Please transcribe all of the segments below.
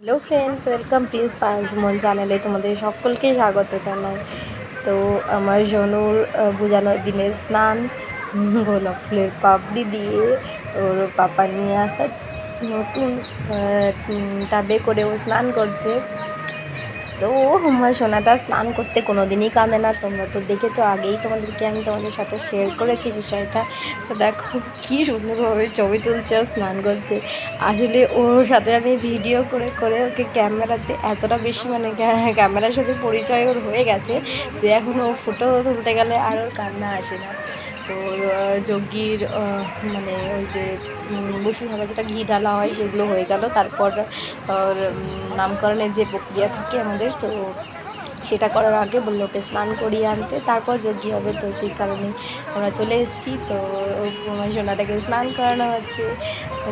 Hello friends, welcome Prince পাঞ্চমন চ্যানেলে তোমাদের সকলকে স্বাগত জানাই। তো আমার জনুর বোঝানোর দিনের স্নান গোলাপ ফুলের পাপড়ি দিয়ে ওর পাপা নিয়ে আসা নতুন টাবে করে ও স্নান করছে। তো আমার সোনাটা স্নান করতে কোনো দিনই কাঁদে না, তোমরা তো দেখেছো আগেই, তোমাদের সাথে শেয়ার করেছি বিষয়টা। তো দেখো কী সুন্দরভাবে ছবি তুলছে, স্নান করছে। আসলে ওর সাথে আমি ভিডিও করে করে ওকে ক্যামেরাতে এতটা বেশি ক্যামেরার সাথে পরিচয় ওর হয়ে গেছে যে এখন ও ফটো তুলতে গেলে আর ওর কান্না আসে না। তো যজ্ঞির ওই যে বসুন হবে যেটা ঘি ঢালা হয় সেগুলো হয়ে গেল। তারপর ওর নামকরণের যে প্রক্রিয়া থাকে আমাদের, তো সেটা করার আগে বললো ওকে স্নান করিয়ে আনতে, তারপর যজ্ঞ হবে। তো সেই কারণে আমরা চলে এসেছি। তো আমার সোনাটাকে স্নান করানো হচ্ছে।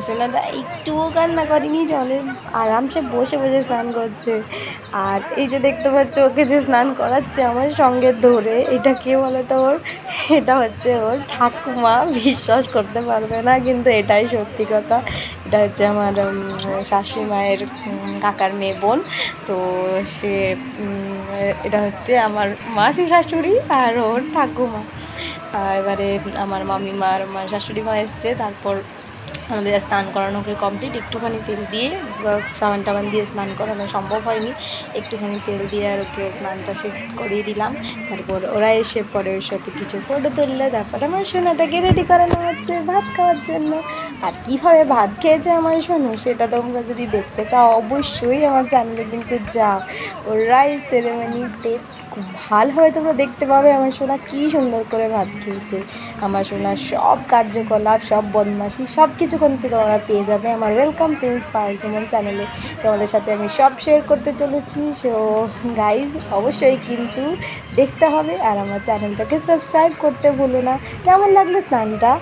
সোনাটা একটুও কান্না করেনি, জলে আরামসে বসে বসে স্নান করছে। আর এই যে দেখতে পাচ্ছ ওকে যে স্নান করাচ্ছে আমার সঙ্গে ধরে, এটা কে বলে তো ওর, এটা হচ্ছে ওর ঠাকুমা। বিশ্বাস করতে পারবে না, কিন্তু এটাই সত্যি কথা। এটা হচ্ছে আমার শাশুড়ি মায়ের কাকার মেয়ে বোন। তো সে এটা হচ্ছে আমার মাসি শাশুড়ি আর ওর ঠাকুমা। এবারে আমার মামিমার আমার শাশুড়ি মা এসছে। তারপর আমাদের স্নান করানোকে কমপ্লিট। একটুখানি তেল দিয়ে সাবান টাবান দিয়ে স্নান করানো সম্ভব হয়নি, একটুখানি তেল দিয়ে আর ওকে স্নানটা সে করিয়ে দিলাম। তারপর ওরা এসে পরে ওর সাথে কিছু ফটো তুললে, তারপর আমার সোনাটাকে রেডি করানো হচ্ছে ভাত খাওয়ার জন্য। আর কীভাবে ভাত খেয়েছে আমার সোনু সেটা তোমরা যদি দেখতে চাও অবশ্যই আমার চ্যানেলে কিন্তু যাও। ওর রাইস সেরেমনিতে খুব ভালোভাবে তোমরা দেখতে পাবে আমার সোনা কী সুন্দর করে ভাত খেয়েছে। আমার সোনার সব কার্যকলাপ, সব বদমাশি, সব কিছু কিন্তু তোমরা পেয়ে যাবে আমার ওয়েলকাম প্রিন্স পাঞ্চমন চ্যানেলে। তোমাদের সাথে আমি সব শেয়ার করতে চলেছি। সো গাইজ অবশ্যই কিন্তু দেখতে হবে, আর আমার চ্যানেলটাকে সাবস্ক্রাইব করতে ভুলো না। কেমন লাগলো স্নানটা?